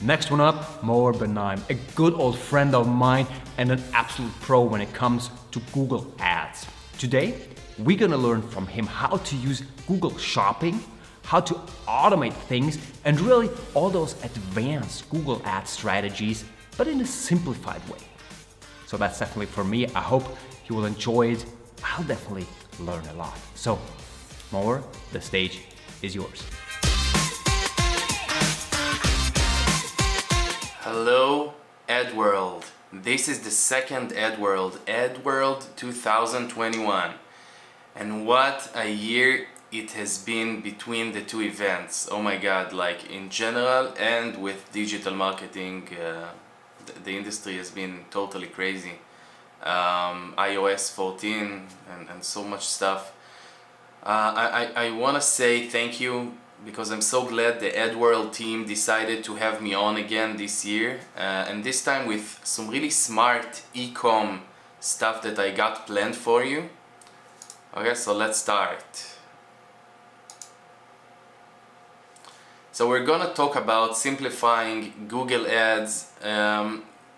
Next one up, Maor Benaim, a good old friend of mine and an absolute pro when it comes to Google Ads. Today, we're gonna learn from him how to use Google Shopping, how to automate things, and really all those advanced Google Ads strategies, but in a simplified way. So that's definitely for me. I hope you will enjoy it. I'll definitely learn a lot. So, Maor, the stage is yours. Hello, EdWorld. This is the second EdWorld 2021. And what a year it has been between the two events. Oh my God, like in general and with digital marketing, the industry has been totally crazy. iOS 14 and so much stuff. I want to say thank you because I'm so glad the EdWorld team decided to have me on again this year, and this time with some really smart e-com stuff that I got planned for you. Okay, so let's start. So we're gonna talk about simplifying Google Ads,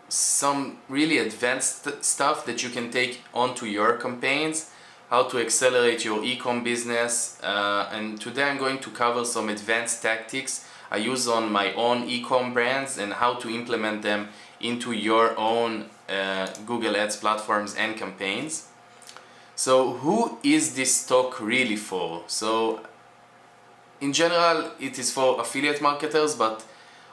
some really advanced stuff that you can take onto your campaigns, how to accelerate your e-com business, and today I'm going to cover some advanced tactics I use on my own e-com brands and how to implement them into your own Google Ads platforms and campaigns. So who is this talk really for? So in general it is for affiliate marketers, but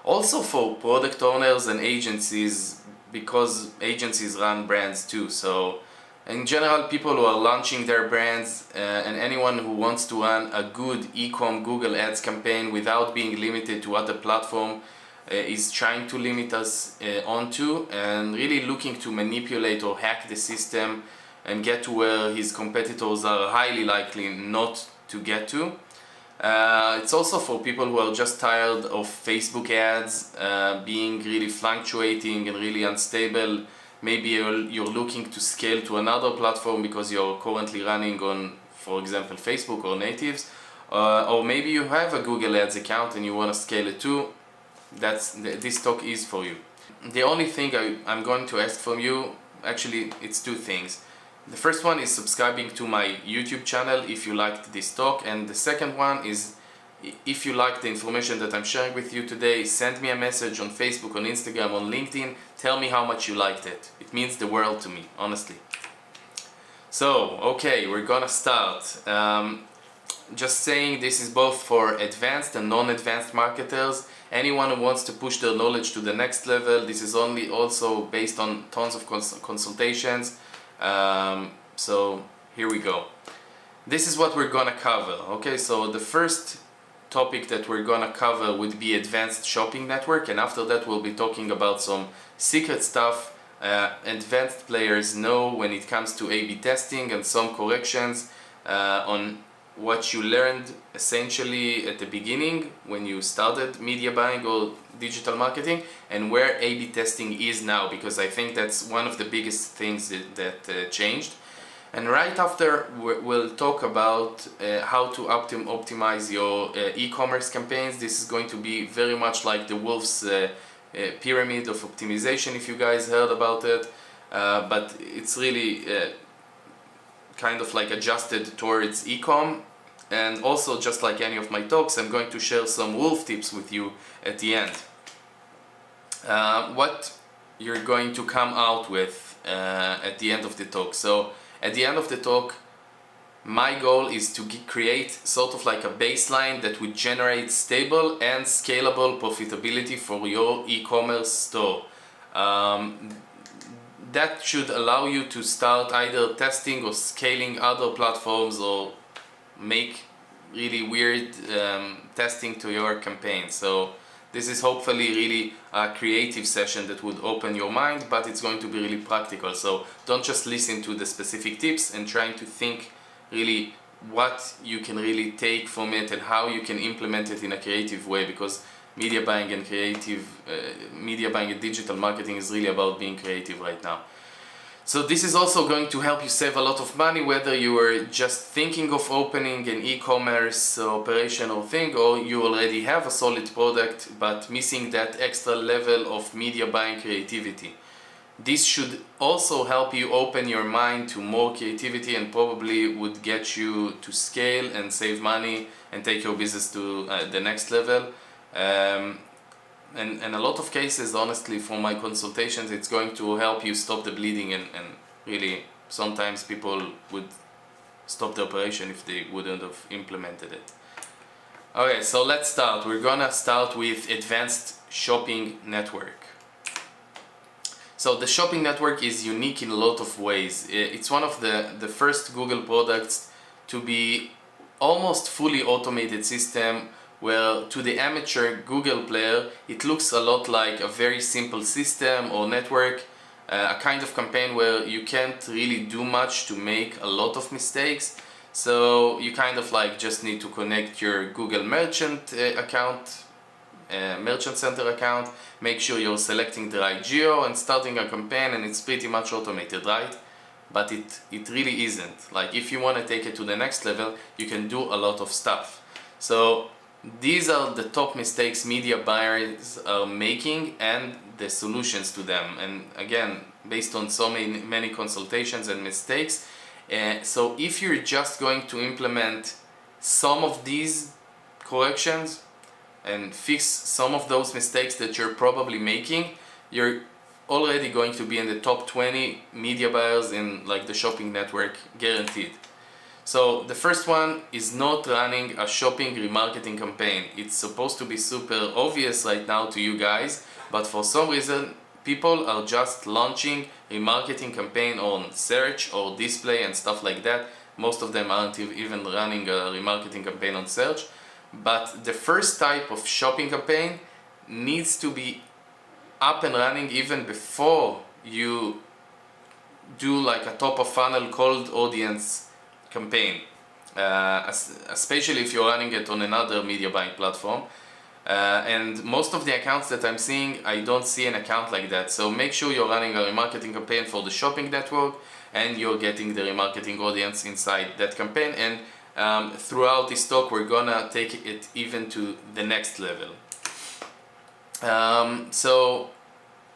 also for product owners and agencies, because agencies run brands too. So in general, people who are launching their brands and anyone who wants to run a good e-com Google Ads campaign without being limited to what the platform is trying to limit us onto, and really looking to manipulate or hack the system and get to where his competitors are highly likely not to get to. It's also for people who are just tired of Facebook ads being really fluctuating and really unstable. Maybe you're looking to scale to another platform because you're currently running on, for example, Facebook or natives, or maybe you have a Google Ads account and you want to scale it too. This talk is for you. The only thing I'm going to ask from you, actually it's two things. The first one is subscribing to my YouTube channel if you liked this talk, and the second one is, if you like the information that I'm sharing with you today, send me a message on Facebook, on Instagram, on LinkedIn. Tell me how much you liked it. It means the world to me, honestly. So, okay, we're gonna start. Just saying, this is both for advanced and non-advanced marketers. Anyone who wants to push their knowledge to the next level. This is only also based on tons of consultations. So here we go. This is what we're gonna cover. Okay, so the first topic that we're gonna cover would be advanced shopping network, and after that we'll be talking about some secret stuff advanced players know when it comes to A/B testing, and some corrections on what you learned essentially at the beginning when you started media buying or digital marketing, and where A/B testing is now, because I think that's one of the biggest things that changed. And right after we'll talk about how to optimize your e-commerce campaigns. This is going to be very much like the Wolf's pyramid of optimization, if you guys heard about it, but it's really kind of like adjusted towards e-com. And also, just like any of my talks, I'm going to share some Wolf tips with you at the end. What you're going to come out with at the end of the talk. So at the end of the talk, my goal is to create sort of like a baseline that would generate stable and scalable profitability for your e-commerce store. That should allow you to start either testing or scaling other platforms, or make really weird testing to your campaign. So this is hopefully really a creative session that would open your mind, but it's going to be really practical. So don't just listen to the specific tips and trying to think really what you can really take from it and how you can implement it in a creative way, because media buying and digital marketing is really about being creative right now. So this is also going to help you save a lot of money, whether you are just thinking of opening an e-commerce operation or thing, or you already have a solid product but missing that extra level of media buying creativity. This should also help you open your mind to more creativity and probably would get you to scale and save money and take your business to the next level. And a lot of cases, honestly, from my consultations, it's going to help you stop the bleeding, and really sometimes people would stop the operation if they wouldn't have implemented it. Okay, so let's start. We're gonna start with advanced shopping network. So the shopping network is unique in a lot of ways. It's one of the first Google products to be almost fully automated system, where to the amateur Google player it looks a lot like a very simple system or network, a kind of campaign where you can't really do much to make a lot of mistakes. So you kind of like just need to connect your Google Merchant account, Merchant Center account, make sure you're selecting the right geo and starting a campaign, and it's pretty much automated, right? But it really isn't. Like, if you want to take it to the next level, you can do a lot of stuff. So these are the top mistakes media buyers are making and the solutions to them. And again, based on so many consultations and mistakes. So if you're just going to implement some of these corrections and fix some of those mistakes that you're probably making, you're already going to be in the top 20 media buyers in like the shopping network, guaranteed. So the first one is not running a shopping remarketing campaign. It's supposed to be super obvious right now to you guys, but for some reason people are just launching remarketing campaign on search or display and stuff like that. Most of them aren't even running a remarketing campaign on search. But the first type of shopping campaign needs to be up and running even before you do like a top of funnel cold audience campaign, especially if you're running it on another media buying platform. And most of the accounts that I'm seeing, I don't see an account like that. So make sure you're running a remarketing campaign for the shopping network and you're getting the remarketing audience inside that campaign. And throughout this talk, we're gonna take it even to the next level. So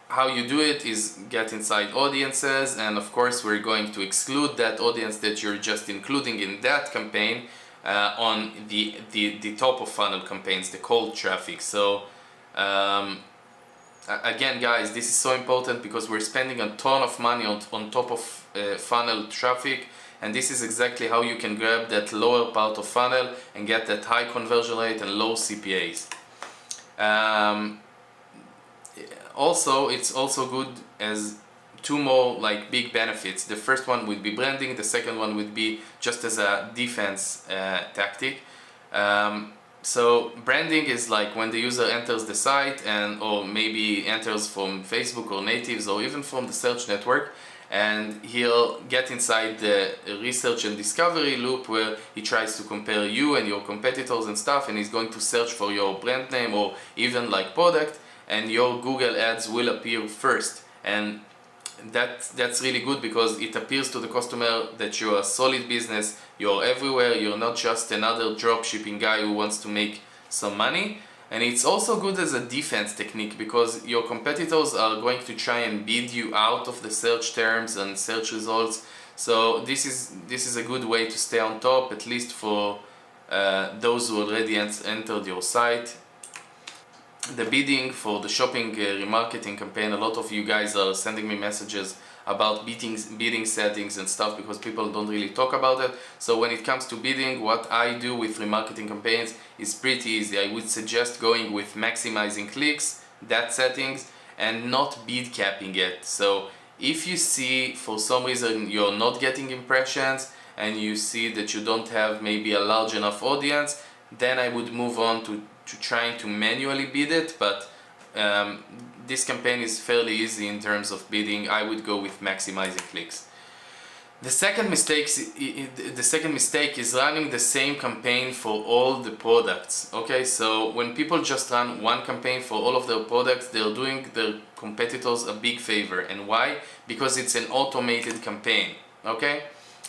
how you do it is get inside audiences, and of course we're going to exclude that audience that you're just including in that campaign on the top of funnel campaigns, the cold traffic. So again guys, this is so important because we're spending a ton of money on top of funnel traffic, and this is exactly how you can grab that lower part of funnel and get that high conversion rate and low CPAs. Also, it's also good as two more like big benefits. The first one would be branding, the second one would be just as a defense tactic. So branding is like when the user enters the site or maybe enters from Facebook or natives or even from the search network, and he'll get inside the research and discovery loop where he tries to compare you and your competitors and stuff, and he's going to search for your brand name or even like product, and your Google ads will appear first. And that's really good because it appears to the customer that you're a solid business, you're everywhere, you're not just another drop shipping guy who wants to make some money. And it's also good as a defense technique because your competitors are going to try and bid you out of the search terms and search results. So this is a good way to stay on top, at least for those who already entered your site. The bidding for the shopping remarketing campaign, a lot of you guys are sending me messages about bidding settings and stuff because people don't really talk about it. So when it comes to bidding, what I do with remarketing campaigns is pretty easy. I would suggest going with maximizing clicks, that settings, and not bid capping it. So if you see for some reason you're not getting impressions and you see that you don't have maybe a large enough audience, then I would move on to trying to manually bid it. But this campaign is fairly easy in terms of bidding. I would go with maximizing clicks. The second mistake is running the same campaign for all the products. Okay, so when people just run one campaign for all of their products, they're doing their competitors a big favor. And why? Because it's an automated campaign. Okay,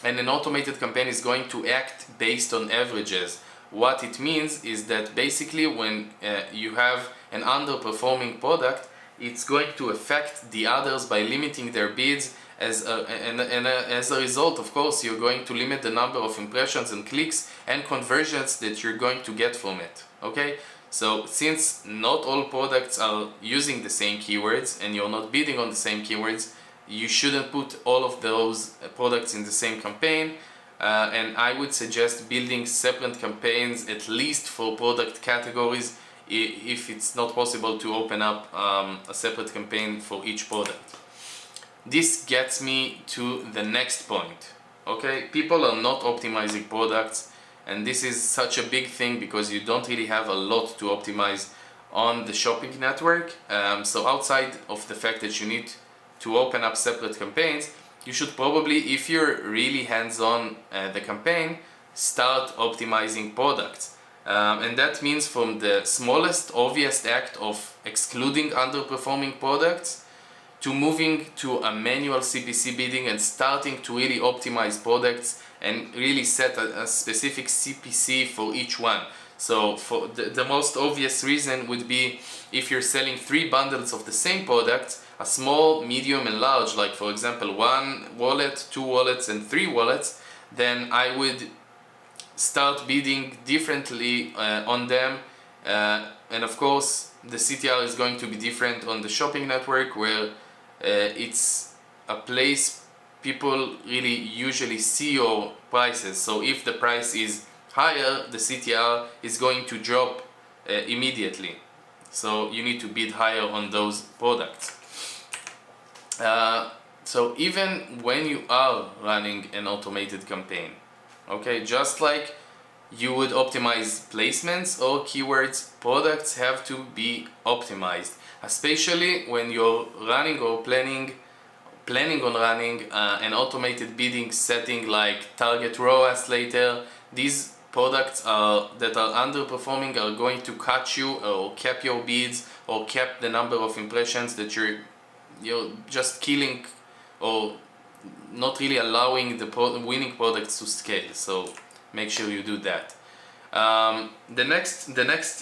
and an automated campaign is going to act based on averages. What it means is that basically when you have an underperforming product, it's going to affect the others by limiting their bids. As a result, of course, you're going to limit the number of impressions and clicks and conversions that you're going to get from it. Okay, so since not all products are using the same keywords and you're not bidding on the same keywords, you shouldn't put all of those products in the same campaign. And I would suggest building separate campaigns, at least for product categories, if it's not possible to open up a separate campaign for each product. This gets me to the next point. Okay, people are not optimizing products, and this is such a big thing because you don't really have a lot to optimize on the shopping network. So outside of the fact that you need to open up separate campaigns, you should probably, if you're really hands-on the campaign, start optimizing products. And that means from the smallest obvious act of excluding underperforming products to moving to a manual CPC bidding and starting to really optimize products and really set a specific CPC for each one. So for the most obvious reason would be if you're selling 3 bundles of the same product, a small, medium and large, like for example 1 wallet, 2 wallets and 3 wallets, then I would start bidding differently on them. And of course the CTR is going to be different on the shopping network, where it's a place people really usually see your prices. So if the price is higher, the CTR is going to drop immediately. So you need to bid higher on those products. So even when you are running an automated campaign, okay, just like you would optimize placements or keywords, products have to be optimized. Especially when you're running or planning on running an automated bidding setting like target ROAS later. These products that are underperforming are going to cut you or cap your bids or cap the number of impressions that you're just killing or not really allowing the winning products to scale. So make sure you do that. The next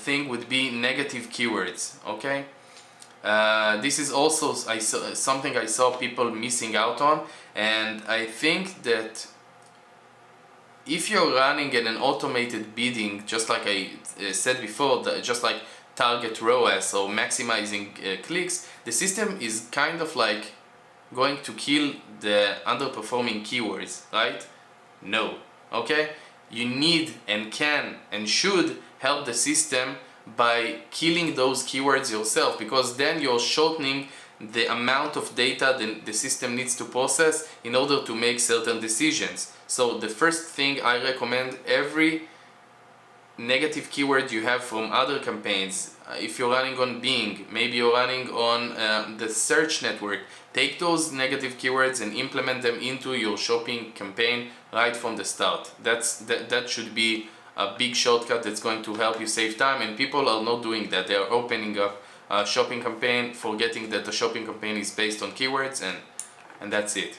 thing would be negative keywords. Okay, this is also something I saw people missing out on, and I think that if you're running in an automated bidding, just like I said before, just like target ROAS or maximizing clicks, the system is kind of like going to kill the underperforming keywords, right? No. Okay, you need and can and should help the system by killing those keywords yourself, because then you're shortening the amount of data the system needs to process in order to make certain decisions. So the first thing I recommend, every negative keyword you have from other campaigns, if you're running on Bing, maybe you're running on the search network, take those negative keywords and implement them into your shopping campaign right from the start. That should be a big shortcut that's going to help you save time, and people are not doing that. They are opening up a shopping campaign, forgetting that the shopping campaign is based on keywords, and that's it.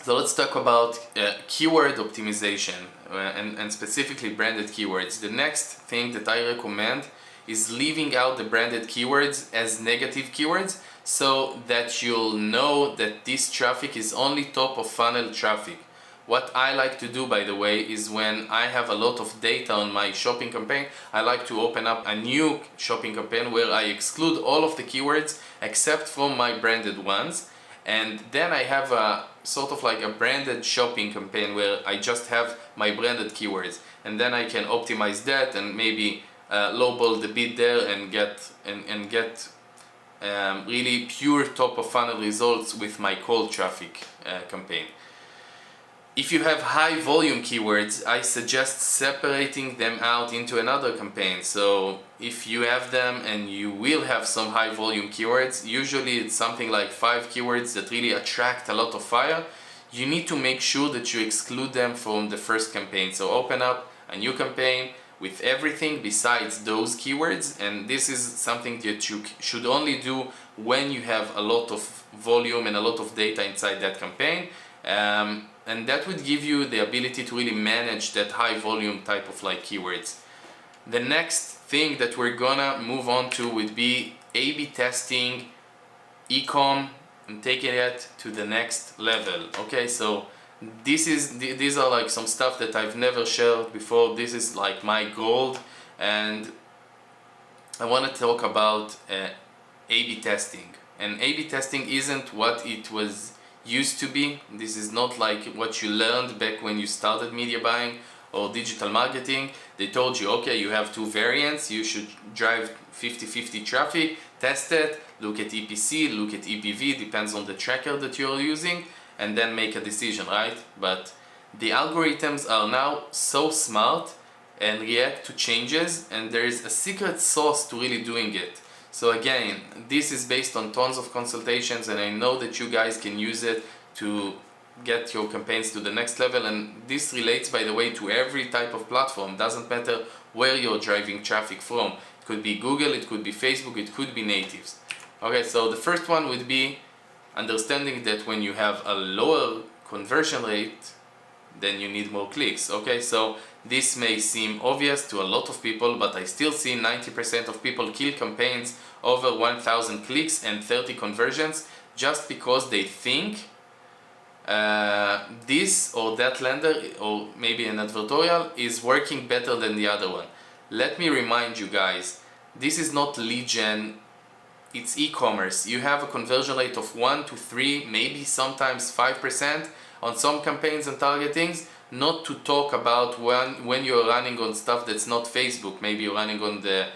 So let's talk about keyword optimization and specifically branded keywords. The next thing that I recommend is leaving out the branded keywords as negative keywords, so that you'll know that this traffic is only top of funnel traffic. What I like to do, by the way, is when I have a lot of data on my shopping campaign, I like to open up a new shopping campaign where I exclude all of the keywords except from my branded ones, and then I have a sort of like a branded shopping campaign where I just have my branded keywords, and then I can optimize that and maybe lowball the bid there and get really pure top of funnel results with my cold traffic campaign. If you have high volume keywords, I suggest separating them out into another campaign. So if you have them, and you will have some high volume keywords, usually it's something like 5 keywords that really attract a lot of fire, you need to make sure that you exclude them from the first campaign. So open up a new campaign with everything besides those keywords, and this is something that you should only do when you have a lot of volume and a lot of data inside that campaign, and that would give you the ability to really manage that high volume type of like keywords. The next thing that we're gonna move on to would be A/B testing e-com and taking it to the next level. Okay, so these are like some stuff that I've never shared before. This is like my gold, and I want to talk about A/B testing. And A/B testing isn't what it was used to be. This is not like what you learned back when you started media buying or digital marketing. They told you, okay, you have two variants, you should drive 50-50 traffic, test it, look at EPC, look at EPV, depends on the tracker that you're using, and then make a decision, right? But the algorithms are now so smart and react to changes, and there is a secret sauce to really doing it. So again, this is based on tons of consultations, and I know that you guys can use it to get your campaigns to the next level. And this relates, by the way, to every type of platform. Doesn't matter where you're driving traffic from. It could be Google, it could be Facebook, it could be natives. Okay, so the first one would be understanding that when you have a lower conversion rate, then you need more clicks. Okay, so this may seem obvious to a lot of people, but I still see 90% of people kill campaigns over 1,000 clicks and 30 conversions just because they think this or that lender or maybe an advertorial is working better than the other one. Let me remind you guys, this is not lead gen, it's e-commerce. You have a conversion rate of 1 to 3, maybe sometimes 5% on some campaigns and targetings, not to talk about when you're running on stuff that's not Facebook. Maybe you're running on the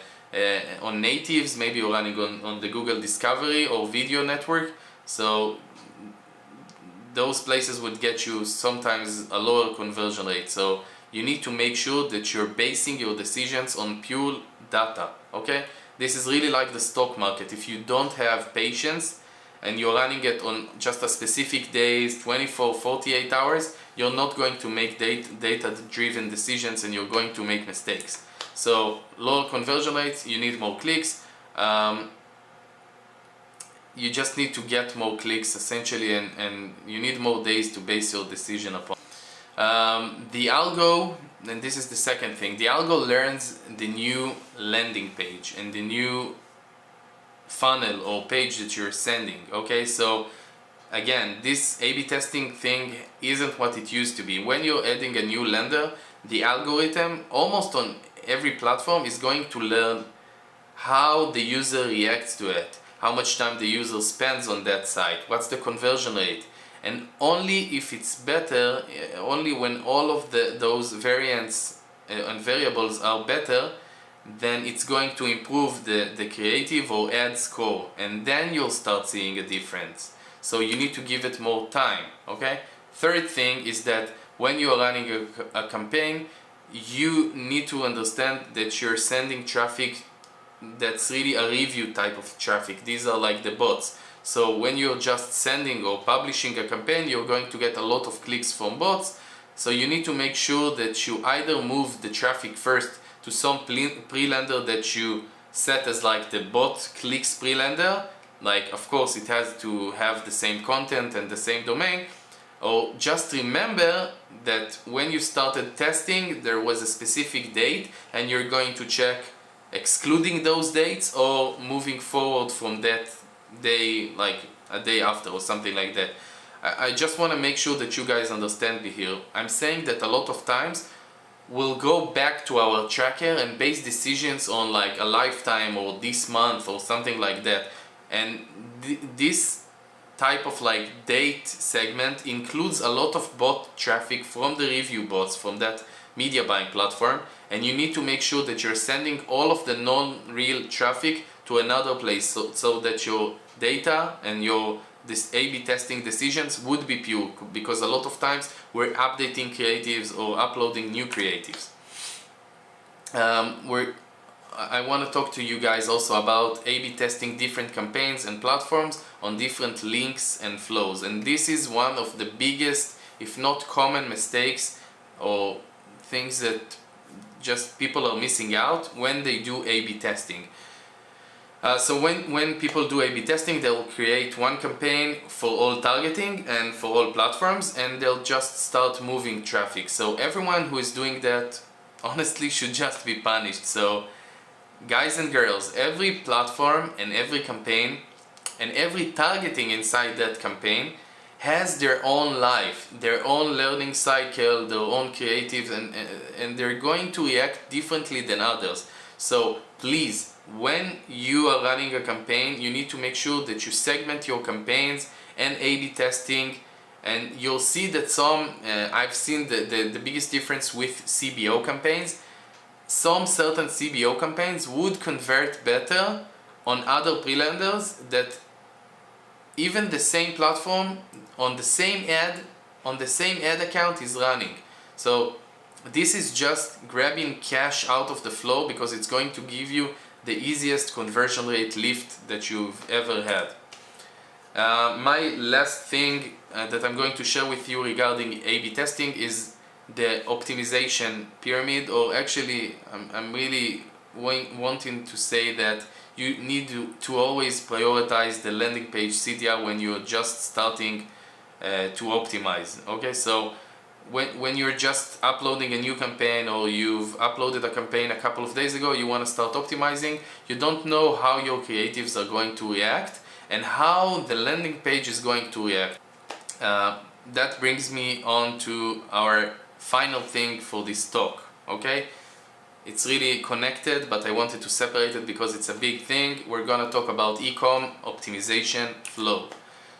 on natives, maybe you're running on the Google Discovery or Video Network. So those places would get you sometimes a lower conversion rate. So you need to make sure that you're basing your decisions on pure data. Okay, this is really like the stock market. If you don't have patience and you're running it on just a specific days, 24, 48 hours, you're not going to make data-driven decisions, and you're going to make mistakes. So lower conversion rates, you need more clicks. You just need to get more clicks essentially, and you need more days to base your decision upon. The algo, and this is the second thing, the algo learns the new landing page and the new funnel or page that you're sending. Okay, so again, this A/B testing thing isn't what it used to be. When you're adding a new lender, the algorithm almost on every platform is going to learn how the user reacts to it, how much time the user spends on that site, what's the conversion rate, and only if it's better, only when all of those variants and variables are better, then it's going to improve the creative or ad score, and then you'll start seeing a difference. So you need to give it more time. Okay. Third thing is that when you're running a campaign, you need to understand that you're sending traffic that's really a review type of traffic. These are like the bots. So when you're just sending or publishing a campaign, you're going to get a lot of clicks from bots. So you need to make sure that you either move the traffic first to some pre-lender that you set as like the bot clicks pre-lender. Like, of course, it has to have the same content and the same domain. Or just remember that when you started testing, there was a specific date, and you're going to check excluding those dates or moving forward from that day, like a day after or something like that. I just want to make sure that you guys understand me here. I'm saying that a lot of times we'll go back to our tracker and base decisions on like a lifetime or this month or something like that. And this type of like date segment includes a lot of bot traffic from the review bots from that media buying platform, and you need to make sure that you're sending all of the non-real traffic to another place so that your data and your this A/B testing decisions would be pure, because a lot of times we're updating creatives or uploading new creatives. I want to talk to you guys also about A/B testing different campaigns and platforms on different links and flows. And this is one of the biggest, if not common, mistakes or things that just people are missing out when they do A/B testing. So when people do A/B testing, they'll create one campaign for all targeting and for all platforms, and they'll just start moving traffic. So everyone who is doing that honestly should just be punished. So guys and girls, every platform and every campaign and every targeting inside that campaign has their own life, their own learning cycle, their own creatives, and they're going to react differently than others. So please, when you are running a campaign, you need to make sure that you segment your campaigns and A/B testing, and you'll see that some, I've seen the biggest difference with CBO campaigns. Some certain CBO campaigns would convert better on other pre-landers that even the same platform on the same ad account is running. So this is just grabbing cash out of the flow because it's going to give you the easiest conversion rate lift that you've ever had. My last thing that I'm going to share with you regarding A/B testing is the optimization pyramid, or actually I'm really wanting to say that you need to always prioritize the landing page CTR when you're just starting to optimize. Okay, so when you're just uploading a new campaign, or you've uploaded a campaign a couple of days ago, you want to start optimizing, you don't know how your creatives are going to react and how the landing page is going to react. That brings me on to our final thing for this talk. Okay, it's really connected, but I wanted to separate it because it's a big thing. We're gonna talk about e-com optimization flow.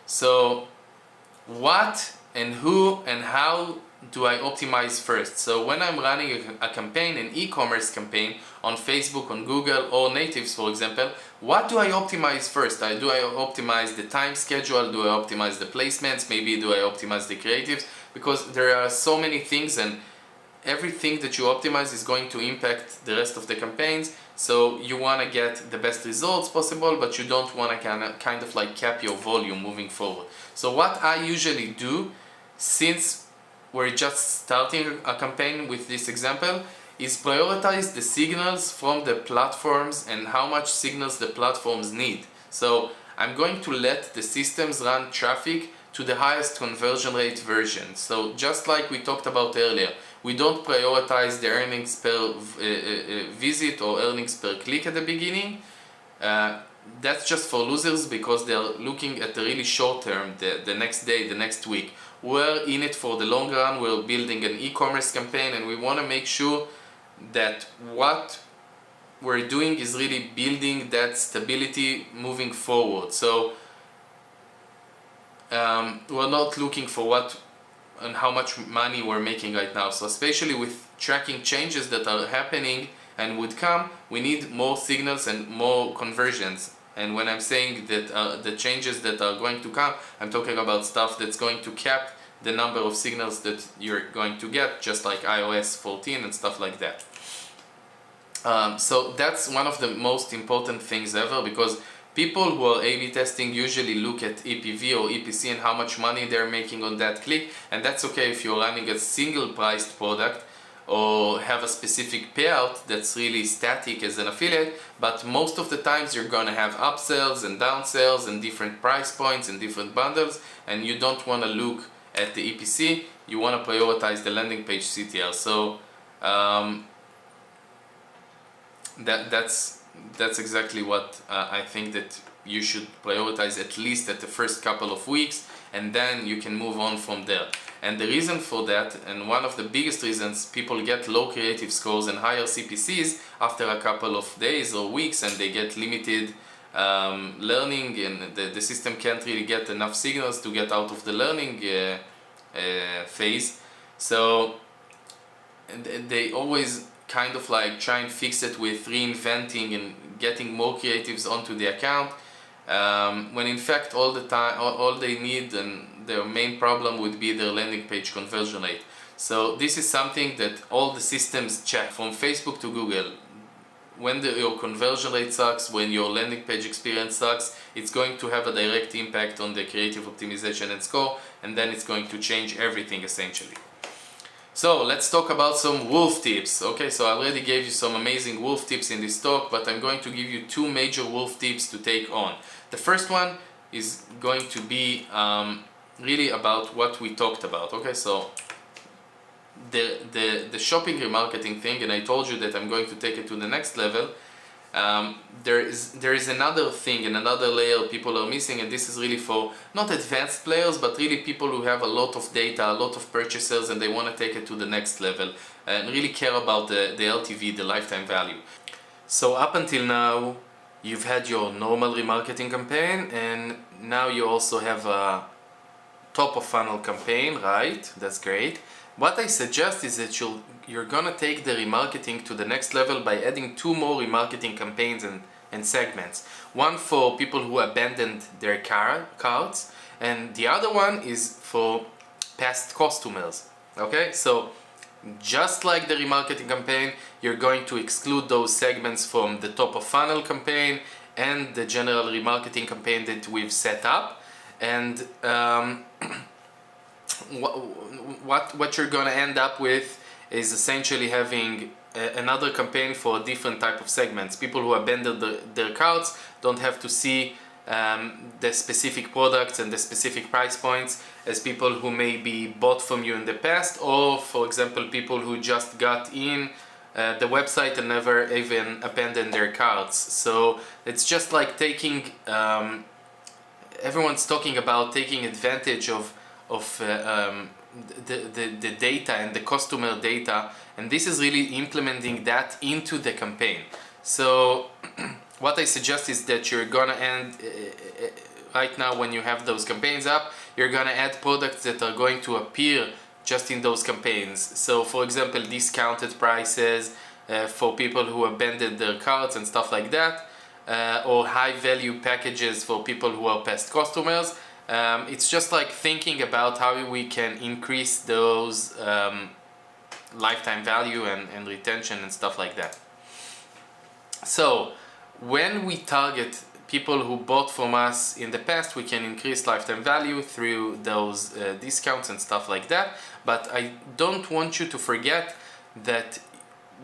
So what and who and how do I optimize first? So when I'm running a campaign, an e-commerce campaign on Facebook, on Google, or natives, for example, what do I optimize first? Do I optimize the time schedule? Do I optimize the placements? Maybe do I optimize the creatives? Because there are so many things, and everything that you optimize is going to impact the rest of the campaigns. So you want to get the best results possible, but you don't want to kind of like cap your volume moving forward. So what I usually do, since we're just starting a campaign with this example, is prioritize the signals from the platforms and how much signals the platforms need. So I'm going to let the systems run traffic to the highest conversion rate version. So just like we talked about earlier, we don't prioritize the earnings per visit or earnings per click at the beginning. That's just for losers because they're looking at the really short term, the next day, the next week. We're in it for the long run. We're building an e-commerce campaign, and we want to make sure that what we're doing is really building that stability moving forward. So we're not looking for what and how much money we're making right now. So especially with tracking changes that are happening and would come, we need more signals and more conversions. And when I'm saying that the changes that are going to come, I'm talking about stuff that's going to cap the number of signals that you're going to get, just like iOS 14 and stuff like that. So that's one of the most important things ever, because people who are A/B testing usually look at EPV or EPC and how much money they're making on that click, and that's okay if you're running a single priced product or have a specific payout that's really static as an affiliate, but most of the times you're gonna have upsells and downsells and different price points and different bundles, and you don't wanna look at the EPC, you wanna prioritize the landing page CTR. So that's exactly what I think that you should prioritize, at least at the first couple of weeks, and then you can move on from there. And the reason for that, and one of the biggest reasons people get low creative scores and higher CPCs after a couple of days or weeks, and they get limited learning, and the system can't really get enough signals to get out of the learning phase. So they always kind of like try and fix it with reinventing and getting more creatives onto the account, when in fact all they need and their main problem would be their landing page conversion rate. So this is something that all the systems check, from Facebook to Google. your conversion rate sucks, when your landing page experience sucks, it's going to have a direct impact on the creative optimization and score, and then it's going to change everything essentially. So let's talk about some wolf tips. Okay, so I already gave you some amazing wolf tips in this talk, but I'm going to give you two major wolf tips to take on. The first one is going to be really about what we talked about. Okay, so the shopping remarketing thing, and I told you that I'm going to take it to the next level. There is another thing and another layer people are missing, and this is really for not advanced players, but really people who have a lot of data, a lot of purchasers, and they want to take it to the next level and really care about the LTV, the lifetime value. So up until now, you've had your normal remarketing campaign, and now you also have a top of funnel campaign, right? That's great. What I suggest is that you're gonna take the remarketing to the next level by adding two more remarketing campaigns and segments. One for people who abandoned their carts, and the other one is for past customers. Okay, so just like the remarketing campaign, you're going to exclude those segments from the top of funnel campaign and the general remarketing campaign that we've set up, and what you're gonna end up with is essentially having another campaign for a different type of segments. People who abandoned their carts don't have to see the specific products and the specific price points as people who maybe bought from you in the past, or for example people who just got in the website and never even abandoned their carts. So it's just like taking everyone's talking about taking advantage of the data and the customer data, and this is really implementing that into the campaign. So what I suggest is that you're gonna end right now, when you have those campaigns up, you're gonna add products that are going to appear just in those campaigns. So for example, discounted prices for people who abandoned their carts and stuff like that, or high value packages for people who are past customers. It's just like thinking about how we can increase those lifetime value and retention and stuff like that. So when we target people who bought from us in the past, we can increase lifetime value through those discounts and stuff like that. But I don't want you to forget that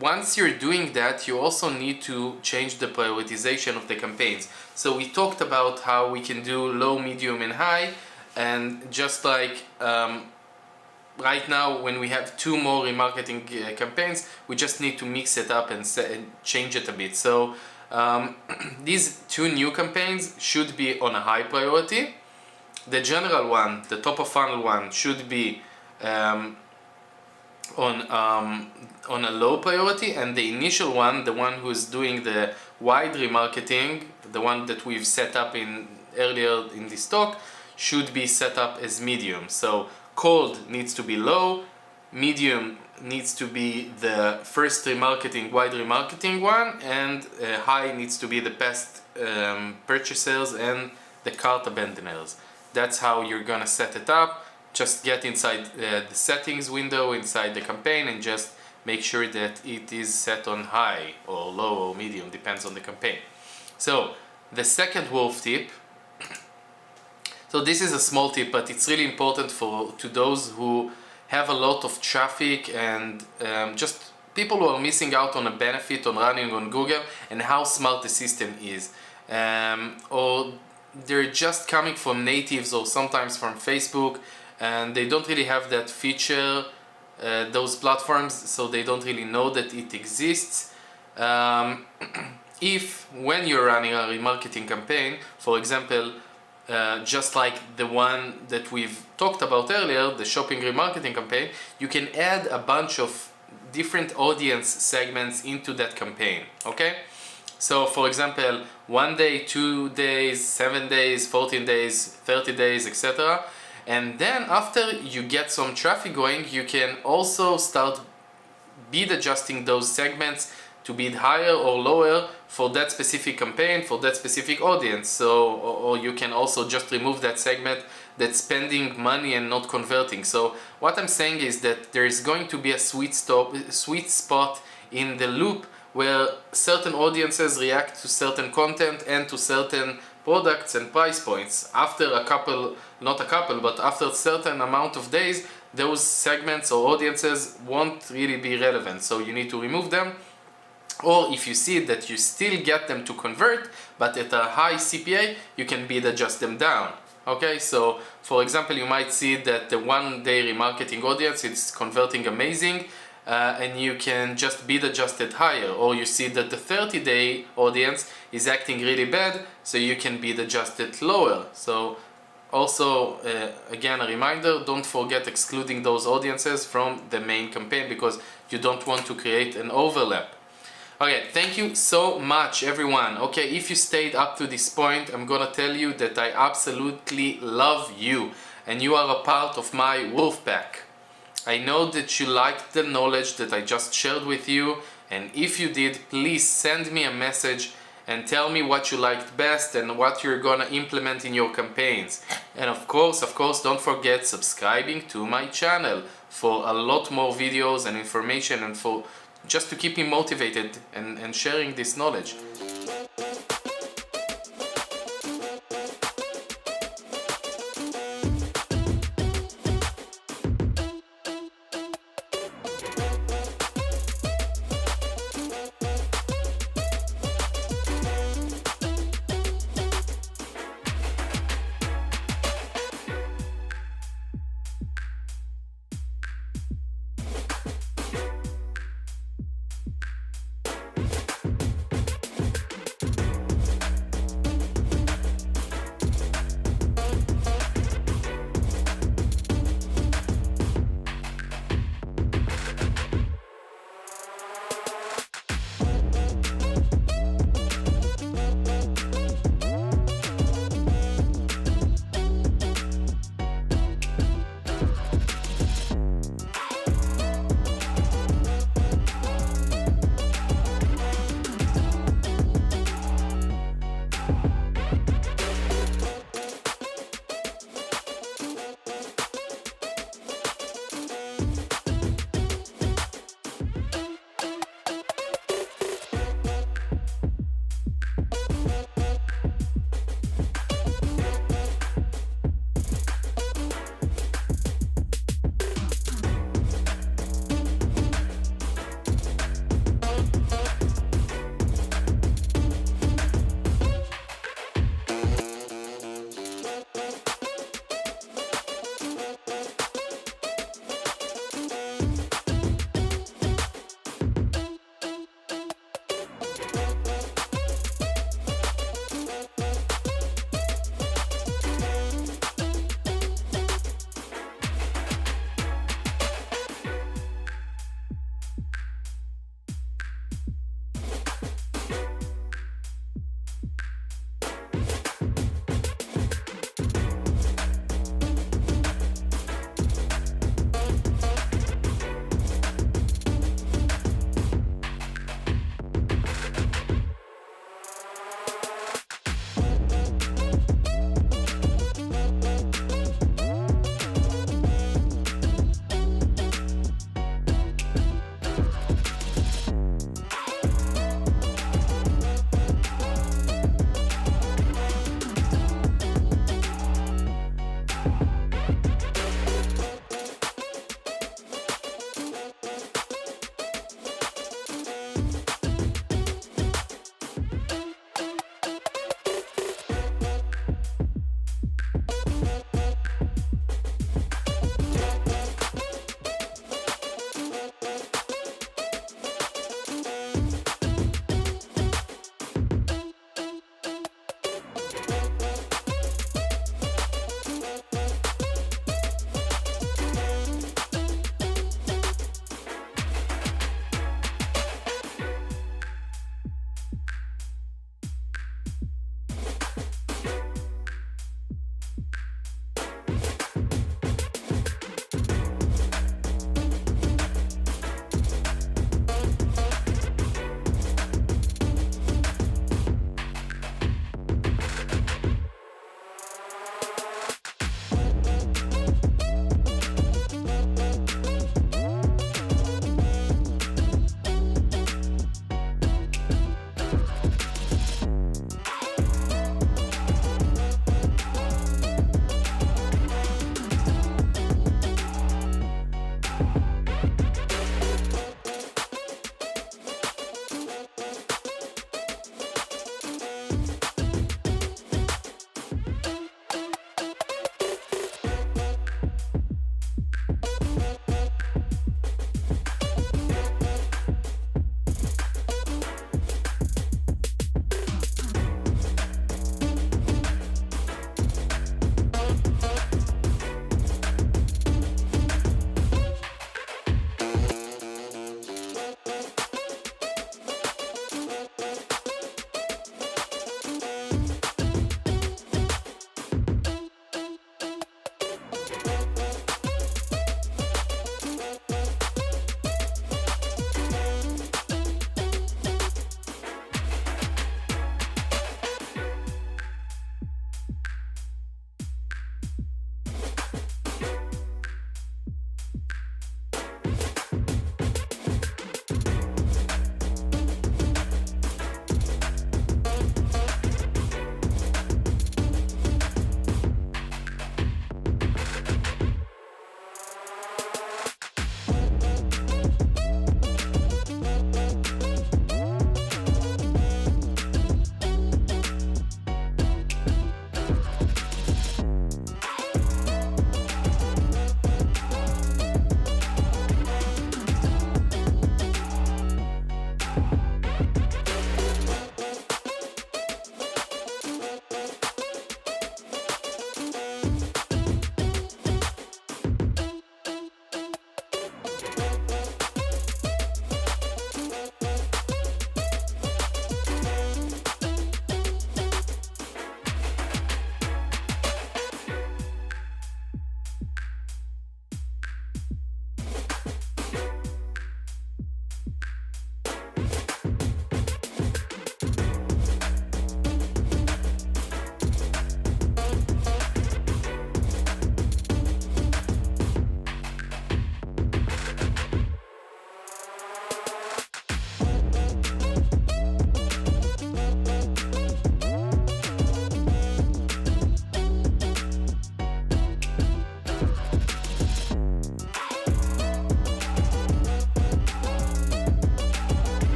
once you're doing that, you also need to change the prioritization of the campaigns. So we talked about how we can do low, medium and high, and just like right now when we have two more remarketing campaigns, we just need to mix it up and change it a bit. So these two new campaigns should be on a high priority. The general one, the top of funnel one, should be on a low priority, and the initial one, the one who's doing the wide remarketing, the one that we've set up in earlier in this talk, should be set up as medium. So cold needs to be low, medium needs to be the first remarketing, wide remarketing one, and high needs to be the past purchasers and the cart abandoners. That's how you're gonna set it up. Just get inside the settings window inside the campaign and just make sure that it is set on high or low or medium, depends on the campaign. So the second wolf tip, so this is a small tip, but it's really important to those who have a lot of traffic and just people who are missing out on a benefit on running on Google and how smart the system is, or they're just coming from natives or sometimes from Facebook, and they don't really have that feature, those platforms, so they don't really know that it exists. If when you're running a remarketing campaign, for example, just like the one that we've talked about earlier, the shopping remarketing campaign, you can add a bunch of different audience segments into that campaign, okay? So for example, 1 day, 2 days, 7 days, 14 days, 30 days, etc. And then after you get some traffic going, you can also start bid adjusting those segments to bid higher or lower for that specific campaign, for that specific audience. So, or you can also just remove that segment that's spending money and not converting. So what I'm saying is that there is going to be a sweet spot in the loop where certain audiences react to certain content and to certain products and price points. After a couple, not a couple, but after a certain amount of days, those segments or audiences won't really be relevant, so you need to remove them. Or if you see that you still get them to convert, but at a high CPA, you can bid adjust them down. Okay, so for example, you might see that the 1-day remarketing audience is converting amazing, and you can just bid adjust it higher. Or you see that the 30-day audience is acting really bad, so you can bid adjust it lower. So also, again, a reminder, don't forget excluding those audiences from the main campaign because you don't want to create an overlap. Okay, thank you so much everyone. Okay, if you stayed up to this point, I'm gonna tell you that I absolutely love you and you are a part of my wolf pack. I know that you liked the knowledge that I just shared with you, and if you did, please send me a message and tell me what you liked best and what you're gonna implement in your campaigns. And of course, don't forget subscribing to my channel for a lot more videos and information, and for just to keep me motivated and sharing this knowledge.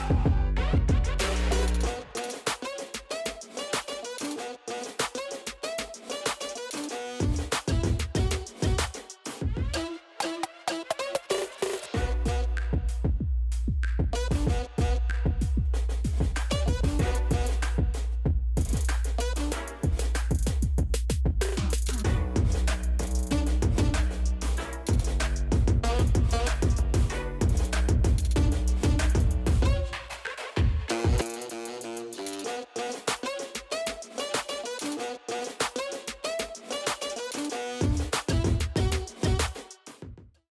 Bye.